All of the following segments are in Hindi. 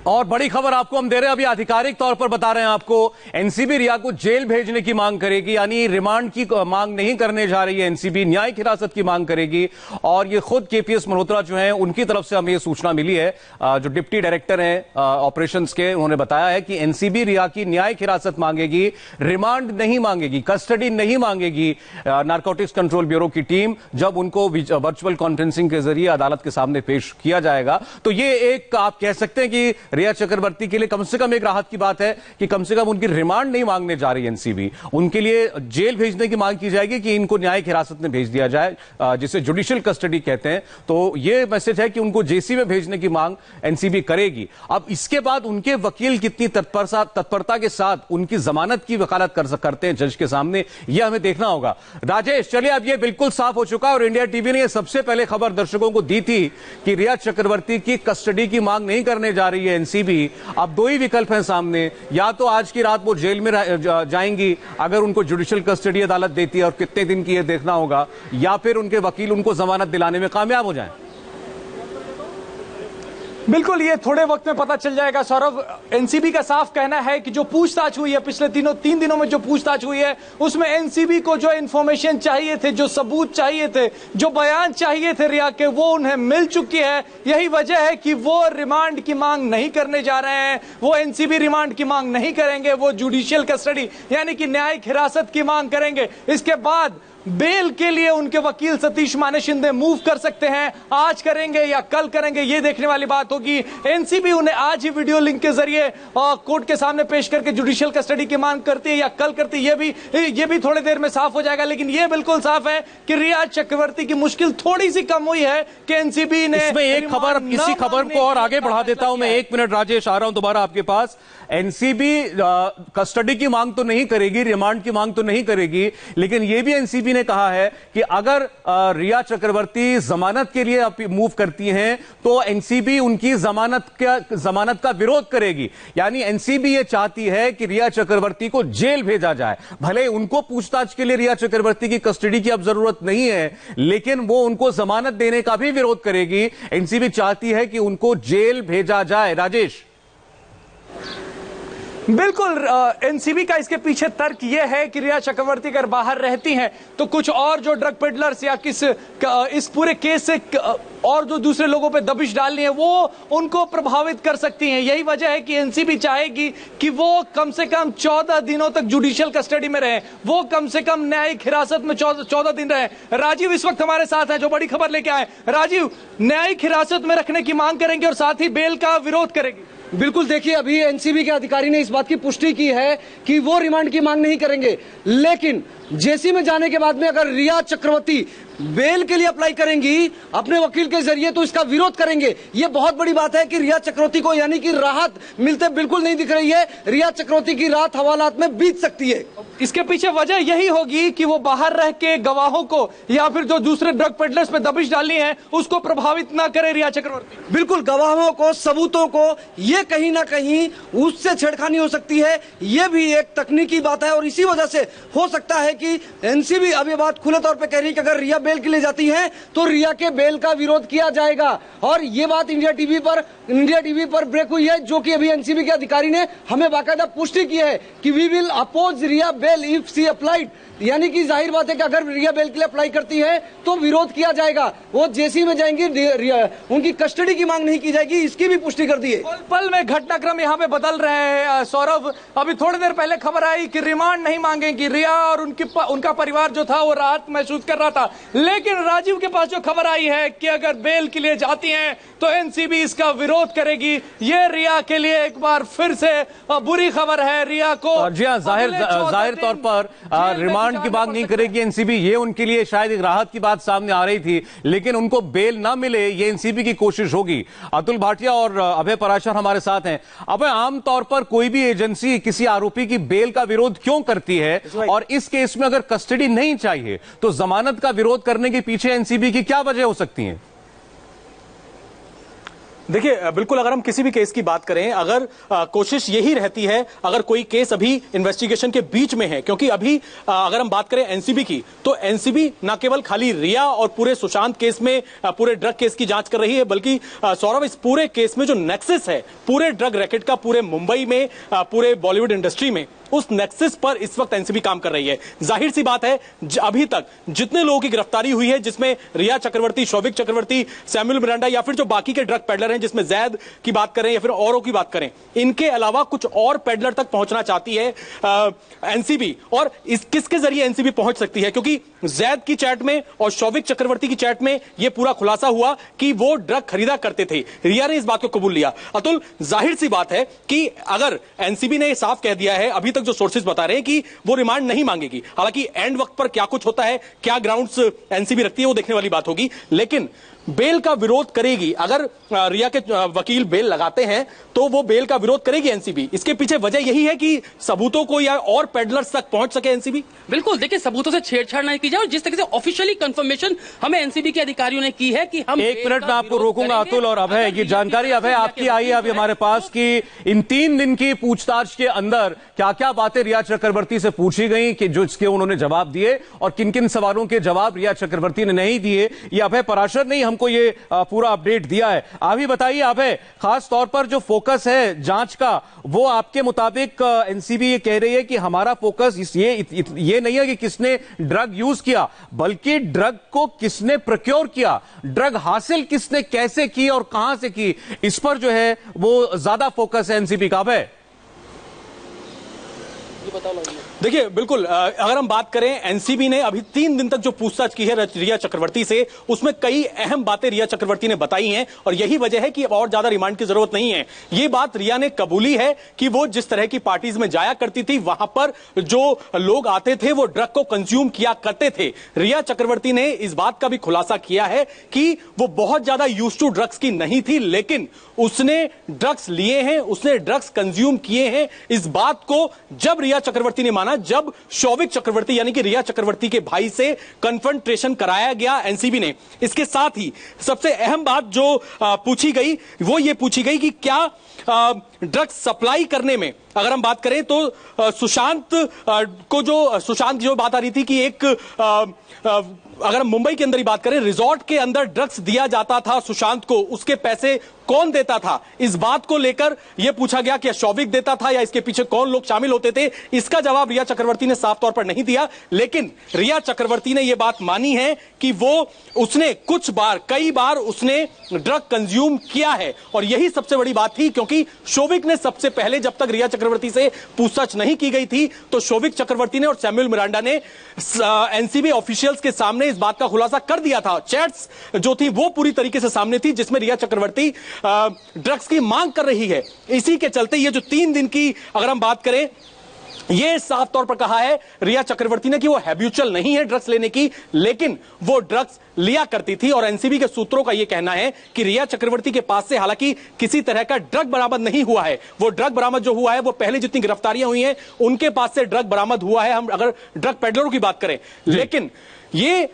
और बड़ी खबर आपको हम दे रहे हैं, अभी आधिकारिक तौर पर बता रहे हैं आपको, एनसीबी रिया को जेल भेजने की मांग करेगी, यानी रिमांड की मांग नहीं करने जा रही है एनसीबी, न्यायिक हिरासत की मांग करेगी। और ये खुद केपीएस मल्होत्रा जो है उनकी तरफ से हमें ये सूचना मिली है, जो डिप्टी डायरेक्टर हैं ऑपरेशंस के, उन्होंने बताया है कि एनसीबी रिया की न्यायिक हिरासत मांगेगी, रिमांड नहीं मांगेगी, कस्टडी नहीं मांगेगी नारकोटिक्स कंट्रोल ब्यूरो की टीम, जब उनको वर्चुअल कॉन्फ्रेंसिंग के जरिए अदालत के सामने पेश किया जाएगा। तो ये एक आप कह सकते हैं कि रिया चक्रवर्ती के लिए कम से कम एक राहत की बात है कि कम से कम उनकी रिमांड नहीं मांगने जा रही एनसीबी, उनके लिए जेल भेजने की मांग की जाएगी कि इनको न्यायिक हिरासत में भेज दिया जाए, जिसे जुडिशियल कस्टडी कहते हैं। तो यह मैसेज है कि उनको जेसी में भेजने की मांग एनसीबी करेगी। अब इसके बाद उनके वकील कितनी तत्परता के साथ उनकी जमानत की वकालत करते हैं जज के सामने, यह हमें देखना होगा। राजेश, चलिए अब यह बिल्कुल साफ हो चुका है और इंडिया टीवी ने यह सबसे पहले खबर दर्शकों को दी थी कि रिया चक्रवर्ती की कस्टडी की मांग नहीं करने जा रही है एनसीबी। अब दो ही विकल्प हैं सामने, या तो आज की रात वो जेल में जाएंगी अगर उनको जुडिशियल कस्टडी अदालत देती है, और कितने दिन की ये देखना होगा, या फिर उनके वकील उनको जमानत दिलाने में कामयाब हो जाएं। बिल्कुल, ये थोड़े वक्त में पता चल जाएगा सौरभ। एनसीबी का साफ कहना है कि जो पूछताछ हुई है पिछले तीन दिनों में, जो पूछताछ हुई है उसमें एनसीबी को जो इन्फॉर्मेशन चाहिए थे, जो सबूत चाहिए थे, जो बयान चाहिए थे रिया के, वो उन्हें मिल चुकी है। यही वजह है कि वो रिमांड की मांग नहीं करने जा रहे हैं, वो एनसीबी रिमांड की मांग नहीं करेंगे, वो जुडिशियल कस्टडी यानी कि न्यायिक हिरासत की मांग करेंगे। इसके बाद बेल के लिए उनके वकील सतीश माने शिंदे मूव कर सकते हैं, आज करेंगे या कल करेंगे ये देखने वाली बात होगी। एनसीबी उन्हें आज ही वीडियो लिंक के जरिए कोर्ट के सामने पेश करके जुडिशियल कस्टडी की मांग करती है या कल करती है, ये भी थोड़ी देर में साफ हो जाएगा। लेकिन ये बिल्कुल साफ है कि रिया चक्रवर्ती की मुश्किल थोड़ी सी कम हुई है कि एनसीबी ने इसमें एक खबर, किसी खबर को और आगे बढ़ा देता हूं मैं, 1 मिनट राजेश, आ रहा हूं दोबारा आपके पास। एनसीबी कस्टडी की मांग तो नहीं करेगी, रिमांड की मांग तो नहीं करेगी, लेकिन यह भी एनसीबी ने कहा है कि अगर रिया चक्रवर्ती जमानत के लिए मूव करती हैं तो एनसीबी उनकी जमानत का विरोध करेगी। यानी एनसीबी यह चाहती है कि रिया चक्रवर्ती को जेल भेजा जाए। भले उनको पूछताछ के लिए रिया चक्रवर्ती की कस्टडी की अब जरूरत नहीं है, लेकिन वो उनको जमानत देने का भी विरोध करेगी। एनसीबी चाहती है कि उनको जेल भेजा जाए। राजेश, बिल्कुल, एनसीबी का इसके पीछे तर्क यह है कि रिया चक्रवर्ती अगर बाहर रहती हैं तो कुछ और जो ड्रग पेडलर्स या इस पूरे केस से और जो दूसरे लोगों पे दबिश डालनी है वो उनको प्रभावित कर सकती हैं। यही वजह है कि एनसीबी चाहेगी कि वो कम से कम 14 दिनों तक जुडिशियल कस्टडी में रहे, वो कम से कम न्यायिक हिरासत में 14 दिन रहे। राजीव इस वक्त हमारे साथ हैं जो बड़ी खबर लेके आए। राजीव, न्यायिक हिरासत में रखने की मांग करेंगे और साथ ही बेल का विरोध करेंगे। बिल्कुल, देखिए अभी एनसीबी के अधिकारी ने इस बात की पुष्टि की है कि वो रिमांड की मांग नहीं करेंगे, लेकिन जेसी में जाने के बाद में अगर रिया चक्रवर्ती बेल के लिए अप्लाई करेंगी अपने वकील के जरिए तो इसका विरोध करेंगे। ये बहुत बड़ी बात है कि रिया चक्रवर्ती को यानी कि राहत मिलते बिल्कुल नहीं दिख रही है। रिया चक्रवर्ती की रात हवालात में बीत सकती है। इसके पीछे वजह यही होगी कि वो बाहर रह के गवाहों को या फिर जो दूसरे ड्रग पेडलर्स पे दबिश डालनी है उसको प्रभावित ना करे रिया चक्रवर्ती। बिल्कुल, गवाहों को, सबूतों को, ये कहीं ना कहीं उससे छेड़खानी हो सकती है। ये भी एक तकनीकी बात है और इसी वजह से हो सकता है कि एनसीबी अब ये बात खुले तौर पे कह रही है कि अगर रिया बेल के लिए जाती है तो रिया के बेल का विरोध किया जाएगा। और ये बात इंडिया टीवी पर ब्रेक हुई है, जो कि अभी एनसीबी के अधिकारी ने हमें बाकायदा पुष्टि की है कि we will oppose Rhea bail if she applied. यानी कि जाहिर बात है कि अगर रिया बेल के लिए अप्लाई करती है तो विरोध किया जाएगा, वो जेसी में जाएंगी, उनकी कस्टडी की मांग नहीं की जाएगी, इसकी भी पुष्टि कर दी है। पल में घटनाक्रम यहाँ पे बदल रहे हैं सौरभ। अभी थोड़ी देर पहले खबर आई कि रिमांड नहीं मांगेंगी रिया और उनका परिवार जो था वो राहत महसूस कर रहा था, लेकिन राजीव के पास जो खबर आई है कि अगर बेल के लिए जाती हैं तो एनसीबी इसका विरोध करेगी। ये रिया के लिए एक बार फिर से बुरी खबर है। रिया को जी हाँ, जाहिर तौर पर रिमांड की मांग नहीं करेगी एनसीबी, ये उनके लिए शायद एक राहत की बात सामने आ रही थी, लेकिन उनको बेल ना मिले ये एनसीबी की कोशिश होगी। अतुल भाटिया और अभय पराशर हमारे साथ हैं। अभय, आमतौर पर कोई भी एजेंसी किसी आरोपी की बेल का विरोध क्यों करती है, और इस केस में अगर कस्टडी नहीं चाहिए तो जमानत का विरोध करने के पीछे एनसीबी की क्या वजह हो सकती है? देखिए, बिल्कुल अगर हम किसी भी केस की बात करें, अगर कोशिश यही रहती है, अगर कोई केस अभी इन्वेस्टिगेशन के बीच में है, क्योंकि अभी अगर हम बात करें एनसीबी की, तो एनसीबी न केवल खाली रिया और पूरे सुशांत केस में पूरे ड्रग केस की जांच कर रही है, बल्कि सौरभ इस पूरे केस में जो नेक्सस है पूरे ड्रग रैकेट का, पूरे मुंबई में, पूरे बॉलीवुड इंडस्ट्री में, उस नेक्सस पर इस वक्त एनसीबी काम कर रही है। जाहिर सी बात है, अभी तक जितने लोगों की गिरफ्तारी हुई है, जिसमें रिया चक्रवर्ती, शौविक चक्रवर्ती, सैमुअल मिरांडा या फिर जो बाकी के ड्रग पेडलर हैं, जिसमें जैद की बात करें या फिर औरों की बात करें, इनके अलावा कुछ और पेडलर तक पहुंचना चाहती है एनसीबी। और इस किसके जरिए एनसीबी पहुंच सकती है, क्योंकि जैद की चैट में और शौविक चक्रवर्ती की चैट में यह पूरा खुलासा हुआ कि वो ड्रग खरीदा करते थे। रिया ने इस बात को कबूल लिया। अतुल, जाहिर सी बात है कि अगर एनसीबी ने साफ कह दिया है, अभी तक जो सोर्सेज बता रहे हैं कि वो रिमांड नहीं मांगेगी, हालांकि एंड वक्त पर क्या कुछ होता है, क्या ग्राउंड्स एनसीबी रखती है, वो देखने वाली बात होगी, लेकिन बेल का विरोध करेगी। अगर रिया के वकील बेल लगाते हैं तो वो बेल का विरोध करेगी एनसीबी। इसके पीछे वजह यही है कि सबूतों को या और पेडलर्स तक पहुंच सके एनसीबी। बिल्कुल, देखिए, सबूतों से छेड़छाड़ नहीं की जाए, और जिस तरीके से ऑफिशियली कंफर्मेशन हमें एनसीबी के अधिकारियों ने की है कि हम एक मिनट में आपको रोकूंगा अतुल और अभय, ये जानकारी अभय आपकी आई है अभी हमारे पास कि इन 3 दिन की पूछताछ के अंदर क्या क्या बातें रिया चक्रवर्ती से पूछी गई कि जो इसके उन्होंने जवाब दिए, और किन किन सवालों के जवाब रिया चक्रवर्ती ने नहीं दिए, ये अभय पराशर ने हमको ये पूरा अपडेट दिया है। आप ही बताइए अभय, खास तौर पर जो फोकस है जांच का, वो आपके मुताबिक एनसीबी ये कह रही है कि हमारा फोकस ये नहीं है कि किसने ड्रग यूज किया, बल्कि ड्रग को किसने प्रोक्योर किया, ड्रग हासिल किसने कैसे की और कहां से की, इस पर जो है वो ज्यादा फोकस है एनसीबी का। अभय देखिए, बिल्कुल अगर हम बात करें, एनसीबी ने अभी 3 दिन तक जो पूछताछ की है रिया चक्रवर्ती से, उसमें कई अहम बातें रिया चक्रवर्ती ने बताई हैं, और यही वजह है कि अब और ज्यादा रिमांड की जरूरत नहीं है। ये बात रिया ने कबूली है कि वो जिस तरह की पार्टीज में जाया करती थी, वहां पर जो लोग आते थे वो ड्रग को कंज्यूम किया करते थे। रिया चक्रवर्ती ने इस बात का भी खुलासा किया है कि वो बहुत ज्यादा यूज्ड टू ड्रग्स की नहीं थी, लेकिन उसने ड्रग्स लिए हैं, उसने ड्रग्स कंज्यूम किए हैं। इस बात को जब रिया चक्रवर्ती ने माना, जब शौविक चक्रवर्ती यानी कि रिया चक्रवर्ती के भाई से कन्फ्रंटेशन कराया गया एनसीबी ने। इसके साथ ही सबसे अहम बात जो पूछी गई, वो ये पूछी गई कि क्या ड्रग्स सप्लाई करने में, अगर हम बात करें तो सुशांत की जो बात आ रही थी कि एक अगर हम मुंबई के अंदर ही बात करें, रिजॉर्ट के अंदर ड्रग्स दिया जाता था सुशांत को, उसके पैसे कौन देता था, इस बात को लेकर यह पूछा गया कि शौविक देता था या इसके पीछे कौन लोग शामिल होते थे। इसका जवाब रिया चक्रवर्ती ने साफ तौर पर नहीं दिया, लेकिन रिया चक्रवर्ती ने यह बात मानी है कि उसने कई बार उसने ड्रग कंज्यूम किया है, और यही सबसे बड़ी बात थी, क्योंकि शौविक ने सबसे पहले, जब तक रिया चक्रवर्ती से पूछताछ नहीं की गई थी, तो शौविक चक्रवर्ती ने और सैमुअल मिरांडा ने एनसीबी ऑफिशियल्स के सामने इस बात का खुलासा कर दिया था। चैट्स जो थी वो पूरी तरीके से सामने थी, जिसमें रिया चक्रवर्ती ड्रग्स की मांग कर रही है। इसी के चलते ये जो 3 दिन की अगर हम बात करें, ये साफ तौर पर कहा है रिया चक्रवर्ती ने कि वो हैबिचुअल नहीं है ड्रग्स लेने की, लेकिन वो ड्रग्स लिया करती थी। और एनसीबी के सूत्रों का यह कहना है कि रिया चक्रवर्ती के पास से हालांकि किसी तरह का ड्रग बरामद नहीं हुआ है। वो ड्रग बरामद जो हुआ है वो पहले जितनी गिरफ्तारियां हुई हैं उनके पास से ड्रग बरामद हुआ है, हम अगर ड्रग पेडलरों की बात करें। लेकिन ये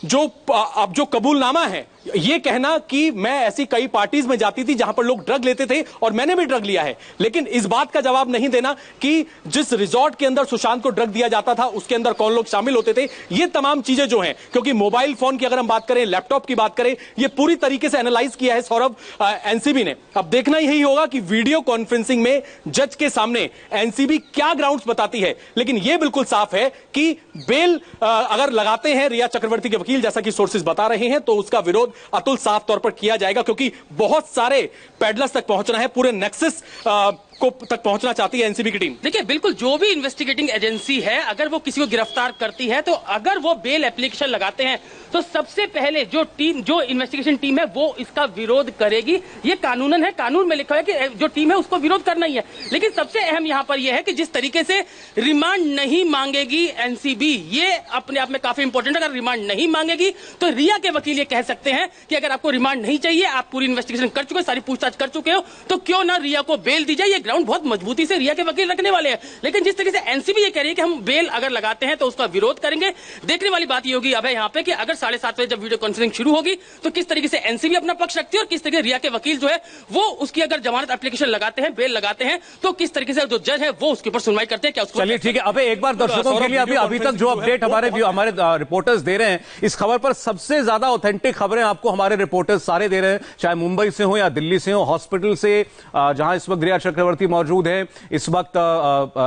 जो कबूलनामा है, ये कहना कि मैं ऐसी कई पार्टीज में जाती थी जहां पर लोग ड्रग लेते थे और मैंने भी ड्रग लिया है, लेकिन इस बात का जवाब नहीं देना कि जिस रिजॉर्ट के अंदर सुशांत को ड्रग दिया जाता था उसके अंदर कौन लोग शामिल होते थे। ये तमाम चीजें जो हैं, क्योंकि मोबाइल फोन की अगर हम बात करें, लैपटॉप की बात करें, ये पूरी तरीके से एनालाइज किया है सौरभ एनसीबी ने। अब देखना यही होगा कि वीडियो कॉन्फ्रेंसिंग में जज के सामने एनसीबी क्या ग्राउंड्स बताती है। लेकिन यह बिल्कुल साफ है कि बेल अगर लगाते हैं रिया चक्रवर्ती के वकील, जैसा कि सोर्सेज बता रहे हैं, तो उसका विरोध अतुल साफ तौर पर किया जाएगा, क्योंकि बहुत सारे पेडलर्स तक पहुंचना है, पूरे नेक्सस को तक पहुंचना चाहती है एनसीबी की टीम। देखिए, बिल्कुल जो भी इन्वेस्टिगेटिंग एजेंसी है, अगर वो किसी को गिरफ्तार करती है, तो अगर वो बेल एप्लीकेशन लगाते हैं तो सबसे पहले जो इन्वेस्टिगेशन टीम है वो इसका विरोध करेगी। ये कानूनन है, कानून में लिखा है कि जो टीम है उसको विरोध करना ही है। लेकिन सबसे अहम यहां पर यह है कि जिस तरीके से रिमांड नहीं मांगेगी एनसीबी, ये अपने आप में काफी इंपॉर्टेंट है। अगर रिमांड नहीं मांगेगी तो रिया के वकील ये कह सकते हैं कि अगर आपको रिमांड नहीं चाहिए, आप पूरी इन्वेस्टिगेशन कर चुके, सारी पूछताछ कर चुके हो, तो क्यों ना रिया को बेल दी जाए। ग्राउंड बहुत मजबूती से रिया के वकील रखने वाले हैं। लेकिन जिस तरीके से एनसीबी ये कह रही है कि हम बेल अगर लगाते हैं तो उसका विरोध करेंगे, देखने वाली बात ये होगी अब यहाँ पे कि अगर 7:30 बजे जब वीडियो कॉन्फ्रेंसिंग शुरू होगी तो किस तरीके से एनसीबी अपना पक्ष रखती है और किस तरीके रिया के वकील जो है वो उसकी अगर जमानत एप्लीकेशन लगाते हैं, बेल लगाते हैं, तो किस तरीके से जो जज है वो उसके ऊपर सुनवाई करते हैं। क्या उसको चलिए ठीक है। अब एक बार दर्शकों के लिए अभी तक जो अपडेट हमारे रिपोर्टर्स दे रहे हैं, इस खबर पर सबसे ज्यादा ऑथेंटिक खबरें आपको हमारे रिपोर्टर्स सारे दे रहे हैं, चाहे मुंबई से हो या दिल्ली से हो, हॉस्पिटल से, जहां इस वक्त रिया चक्रवर्ती मौजूद है। इस वक्त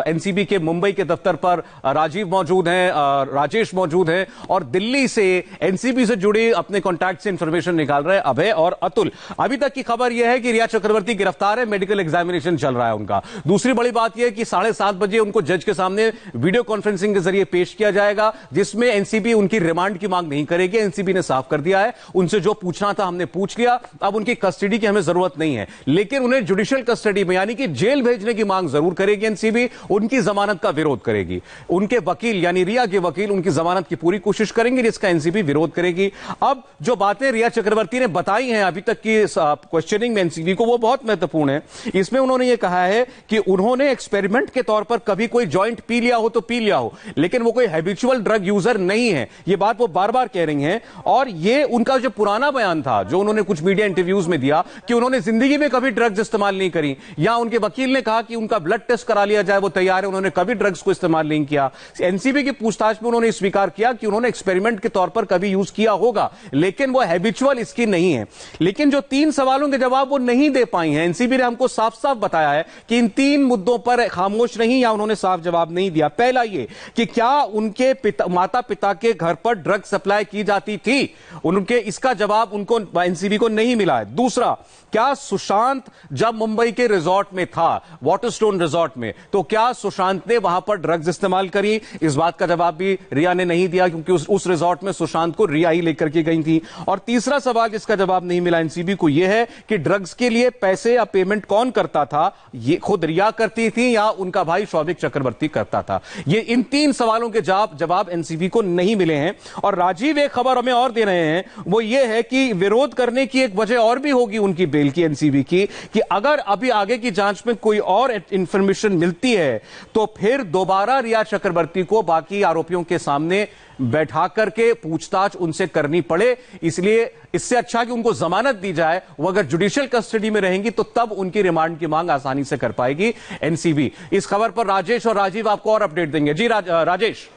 एनसीबी के मुंबई के दफ्तर पर राजीव मौजूद हैं, राजेश मौजूद हैं, और दिल्ली से एनसीबी से जुड़ी अपने कॉन्टैक्ट से इंफॉर्मेशन निकाल रहे हैं अभय और अतुल। अभी तक की खबर यह है कि रिया चक्रवर्ती गिरफ्तार है, मेडिकल एग्जामिनेशन चल रहा है उनका। दूसरी बड़ी बात यह है कि 7:30 बजे उनको जज के सामने वीडियो कॉन्फ्रेंसिंग के जरिए पेश किया जाएगा, जिसमें एनसीबी उनकी रिमांड की मांग नहीं करेगी। एनसीबी ने साफ कर दिया है, उनसे जो पूछना था हमने पूछ लिया, अब उनकी कस्टडी की हमें जरूरत नहीं है। लेकिन उन्हें जुडिशियल कस्टडी में यानी कि जेल भेजने की मांग जरूर करेगी एनसीबी, उनकी जमानत का विरोध करेगी। उनके वकील यानी रिया के वकील उनकी जमानत की पूरी कोशिश करेंगे, जिसका एनसीबी विरोध करेगी। अब जो बातें रिया चक्रवर्ती ने बताई हैं अभी तक की क्वेश्चनिंग में एनसीबी को, वो बहुत महत्वपूर्ण है। इसमें उन्होंने ये कहा है कि उन्होंने एक्सपेरिमेंट के तौर पर कभी कोई जॉइंट पी लिया हो तो पी लिया हो, लेकिन वो कोई हैबिचुअल ड्रग यूजर नहीं है। ये बात वो बार बार कह रही हैं। और ये उनका जो पुराना बयान था जो उन्होंने कुछ मीडिया इंटरव्यूज में दिया कि उन्होंने जिंदगी में कभी ड्रग्स इस्तेमाल नहीं करी, या उनके वकील ने कहा कि उनका ब्लड टेस्ट करा लिया जाए, वो तैयार है, उन्होंने कभी ड्रग्स को इस्तेमाल नहीं किया। एनसीबी की पूछताछ में उन्होंने स्वीकार किया कि उन्होंने एक्सपेरिमेंट के तौर पर कभी यूज किया होगा, लेकिन वो हैबिचुअल इसकी नहीं है। लेकिन जो 3 सवालों के जवाब वो नहीं दे पाई हैं, एनसीबी ने हमको साफ साफ बताया है कि इन 3 मुद्दों पर खामोश नहीं, या उन्होंने साफ जवाब नहीं दिया। पहला ये कि क्या उनके माता पिता के घर पर ड्रग सप्लाई की जाती थी, उनके इसका जवाब उनको एनसीबी को नहीं मिला है। दूसरा, क्या सुशांत जब मुंबई के रिजॉर्ट में था, वाटरस्टोन रिजॉर्ट में, तो क्या सुशांत ने वहां पर ड्रग्स इस्तेमाल करी? इस बात का जवाब भी रिया ने नहीं दिया, क्योंकि उस रिजॉर्ट में सुशांत को रिया ही लेकर के गई थी। और तीसरा सवाल जिसका जवाब नहीं मिला एनसीबी को, यह है कि ड्रग्स के लिए पैसे या पेमेंट कौन करता था, ये खुद रिया करती थी या उनका भाई शौविक चक्रवर्ती करता था। ये इन 3 सवालों के जवाब एनसीबी को नहीं मिले हैं। और राजीव एक खबर हमें और दे रहे हैं, वो ये है कि विरोध करने की एक वजह और भी होगी उनकी बेल की, एनसीबी की, कि अगर अभी आगे की जांच में कोई और इंफॉर्मेशन मिलती है तो फिर दोबारा रिया चक्रवर्ती को बाकी आरोपियों के सामने बैठा करके पूछताछ उनसे करनी पड़े। इसलिए इससे अच्छा कि उनको जमानत दी जाए, वो अगर जुडिशियल कस्टडी में रहेंगी तो तब उनकी रिमांड की मांग आसानी से कर पाएगी एनसीबी। इस खबर पर राजेश और राजीव आपको और अपडेट देंगे। जी राजेश।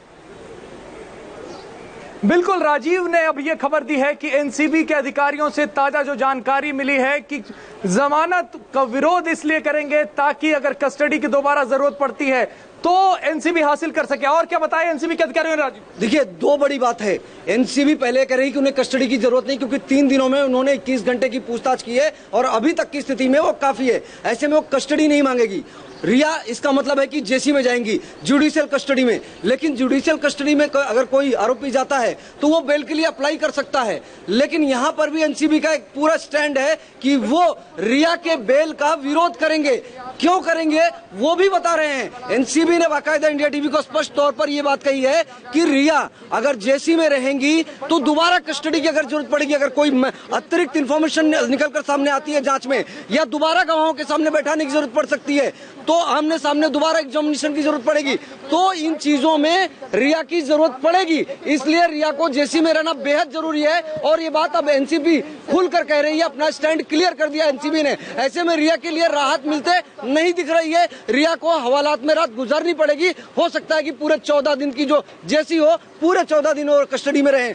बिल्कुल, राजीव ने अब यह खबर दी है कि एनसीबी के अधिकारियों से ताजा जो जानकारी मिली है कि जमानत का विरोध इसलिए करेंगे ताकि अगर कस्टडी की दोबारा जरूरत पड़ती है तो एनसीबी हासिल कर सके। और क्या बताया एनसीबी के अधिकारियों ने राजीव? देखिए, 2 बड़ी बात है। एनसीबी पहले कह रही कि उन्हें कस्टडी की जरूरत नहीं, क्योंकि 3 दिनों में उन्होंने 21 घंटे की पूछताछ की है और अभी तक की स्थिति में वो काफी है। ऐसे में वो कस्टडी नहीं मांगेगी। रिया इसका मतलब है कि जेसी में जाएंगी, जुडिशियल कस्टडी में। लेकिन जुडिशियल कस्टडी में अगर कोई आरोपी जाता है तो वो बेल के लिए अप्लाई कर सकता है। लेकिन यहां पर भी एनसीबी का एक पूरा स्टैंड है कि वो रिया के बेल का विरोध करेंगे। क्यों करेंगे वो भी बता रहे हैं। एनसीबी ने बाकायदा इंडिया टीवी को स्पष्ट तौर पर यह बात कही है कि रिया अगर जेसी में रहेंगी तो दोबारा कस्टडी की अगर जरूरत पड़ेगी, अगर कोई अतिरिक्त इंफॉर्मेशन निकलकर सामने आती है जांच में, या दोबारा गवाहों के सामने बैठाने की जरूरत पड़ सकती है, तो आमने सामने दोबारा एग्जामिनेशन की जरूरत पड़ेगी, तो इन चीजों में रिया की जरूरत पड़ेगी। इसलिए रिया को जेसी में रहना बेहद जरूरी है। और ये बात अब एनसीबी खुलकर कह रही है, अपना स्टैंड क्लियर कर दिया एनसीबी ने। ऐसे में रिया के लिए राहत मिलते नहीं दिख रही है। रिया को हवालात में रात गुजारनी पड़ेगी। हो सकता है कि पूरे 14 दिन की जो जेसी हो, पूरे 14 दिन और कस्टडी में रहे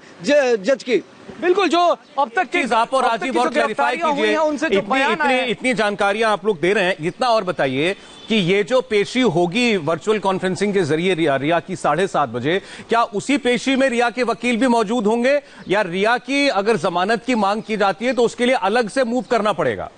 जज की। बिल्कुल, जो अब तक चीज आप और राजीव और क्लैरिफाई कीजिए, उनसे जो बयान इतनी जानकारियां आप लोग दे रहे हैं, इतना और बताइए कि ये जो पेशी होगी वर्चुअल कॉन्फ्रेंसिंग के जरिए रिया की 7:30 बजे, क्या उसी पेशी में रिया के वकील भी मौजूद होंगे, या रिया की अगर जमानत की मांग की जाती है तो उसके लिए अलग से मूव करना पड़ेगा?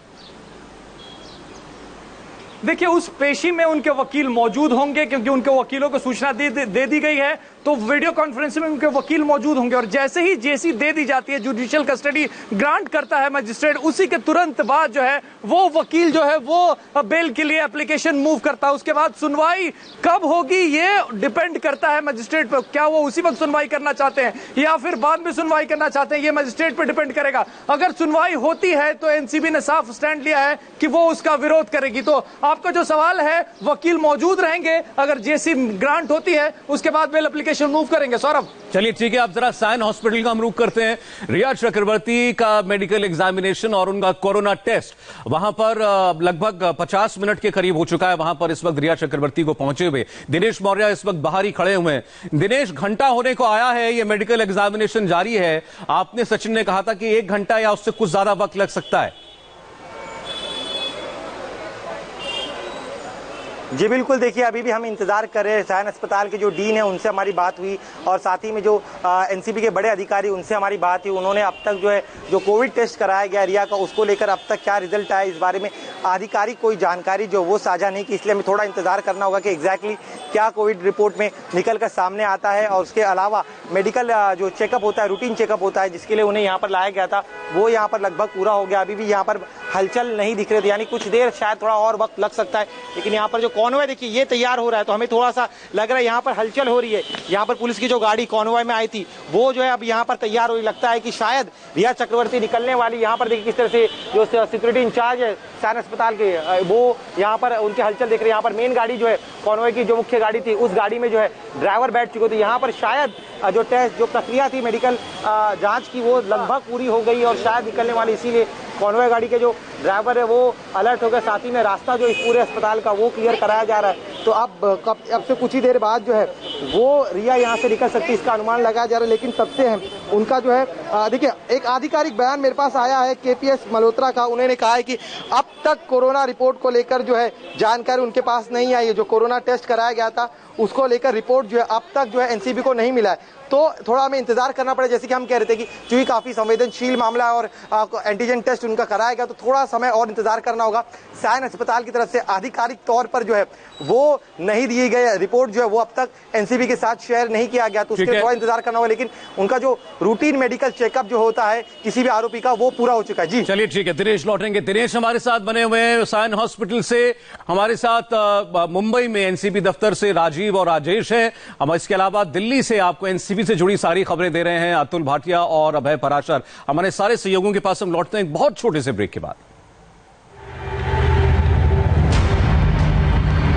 देखिए, उस पेशी में उनके वकील मौजूद होंगे, क्योंकि उनके वकीलों को सूचना दे दी गई है। तो वीडियो कॉन्फ्रेंसिंग में उनके वकील मौजूद होंगे और जैसे ही जेसी दे दी जाती है, जुडिशियल कस्टडी ग्रांट करता है मजिस्ट्रेट, उसी के तुरंत बाद जो है वो वकील जो है वो बेल के लिए एप्लीकेशन मूव करता है। उसके बाद सुनवाई कब होगी ये डिपेंड करता है मजिस्ट्रेट पर। क्या वो उसी वक्त सुनवाई करना चाहते हैं या फिर बाद में सुनवाई करना चाहते हैं, ये मजिस्ट्रेट पर डिपेंड करेगा। अगर सुनवाई होती है तो एनसीबी ने साफ स्टैंड लिया है कि वो उसका विरोध करेगी। तो आपका जो सवाल है, वकील मौजूद रहेंगे, अगर जेसी ग्रांट होती है उसके बाद बेल एप्लीकेशन मूव करेंगे। सौरभ, चलिए ठीक है, आप जरा साइन हॉस्पिटल का हम रुख करते हैं। रिया चक्रवर्ती का मेडिकल एग्जामिनेशन और उनका कोरोना टेस्ट वहां पर लगभग 50 मिनट के करीब हो चुका है। वहां पर इस वक्त रिया चक्रवर्ती को पहुंचे हुए दिनेश मौर्य इस वक्त बाहर ही खड़े हुए हैं। दिनेश, घंटा होने को आया है, ये मेडिकल एग्जामिनेशन जारी है। आपने सचिन ने कहा था कि 1 घंटा या उससे कुछ ज्यादा वक्त लग सकता है। जी बिल्कुल, देखिए अभी भी हम इंतजार कर रहे हैं। सायन अस्पताल के जो डीन है उनसे हमारी बात हुई और साथ ही में जो एनसीबी के बड़े अधिकारी उनसे हमारी बात हुई। उन्होंने अब तक जो है जो कोविड टेस्ट कराया गया रिया का, उसको लेकर अब तक क्या रिजल्ट आया इस बारे में आधिकारिक कोई जानकारी जो वो साझा नहीं की, इसलिए हमें थोड़ा इंतजार करना होगा कि एग्जैक्टली क्या कोविड रिपोर्ट में निकल कर सामने आता है। और उसके अलावा मेडिकल जो चेकअप होता है, रूटीन चेकअप होता है, जिसके लिए उन्हें यहाँ पर लाया गया था, वो यहाँ पर लगभग पूरा हो गया। अभी भी यहाँ पर हलचल नहीं दिख रही थी, यानी कुछ देर शायद थोड़ा और वक्त लग सकता है। लेकिन यहाँ पर जो कॉन्वॉय देखिए ये तैयार हो रहा है, तो हमें थोड़ा सा लग रहा है यहाँ पर हलचल हो रही है। यहाँ पर पुलिस की जो गाड़ी कॉन्वॉय में आई थी वो जो है अब यहाँ पर तैयार हो रही। लगता है कि शायद रिया चक्रवर्ती निकलने वाली। यहाँ पर देखिए किस तरह से जो सिक्योरिटी इंचार्ज है सायन अस्पताल के, वो यहाँ पर उनके हलचल देख रहे हैं। यहाँ पर मेन गाड़ी जो है कॉन्वॉय की जो मुख्य गाड़ी थी, उस गाड़ी में जो है ड्राइवर बैठ चुके थे। यहाँ पर शायद जो टेस्ट जो प्रक्रिया थी मेडिकल जांच की वो लगभग पूरी हो गई और शायद निकलने वाली, इसीलिए कॉन्वॉय गाड़ी के जो ड्राइवर है वो अलर्ट हो गए। साथ ही में रास्ता जो इस पूरे अस्पताल का वो क्लियर कराया जा रहा है। तो अब से कुछ ही देर बाद जो है वो रिया यहाँ से निकल सकती है, इसका अनुमान लगाया जा रहा है। लेकिन सबसे अहम उनका जो है देखिए एक आधिकारिक बयान मेरे पास आया है केपीएस मल्होत्रा का। उन्होंने कहा है कि अब तक कोरोना रिपोर्ट को लेकर जो है जानकारी उनके पास नहीं आई है। जो कोरोना टेस्ट कराया गया था उसको लेकर रिपोर्ट जो है अब तक जो है एनसीबी को नहीं मिला है। तो थोड़ा हमें इंतजार करना पड़े। जैसे कि हम कह रहे थे कि चूंकि काफी संवेदनशील मामला है और एंटीजन टेस्ट उनका कराया गया, तो थोड़ा समय और इंतजार करना होगा। सायन अस्पताल की तरफ से आधिकारिक तौर पर जो है वो नहीं दिए गए रिपोर्ट जो है वो अब तक एनसीबी के साथ शेयर नहीं किया गया, तो उसके थोड़ा इंतजार करना होगा। लेकिन उनका जो रूटीन मेडिकल चेकअप जो होता है किसी भी आरोपी का, वो पूरा हो चुका है। जी चलिए ठीक है, दिनेश लौटेंगे। दिनेश हमारे साथ बने हुए हैं सायन हॉस्पिटल से। हमारे साथ मुंबई में एनसीबी दफ्तर से राजीव और राजेश है। हम इसके अलावा दिल्ली से आपको एनसीबी से जुड़ी सारी खबरें दे रहे हैं अतुल भाटिया और अभय पराशर। हमारे सारे सहयोगियों के पास हम लौटते हैं एक बहुत छोटे से ब्रेक के बाद।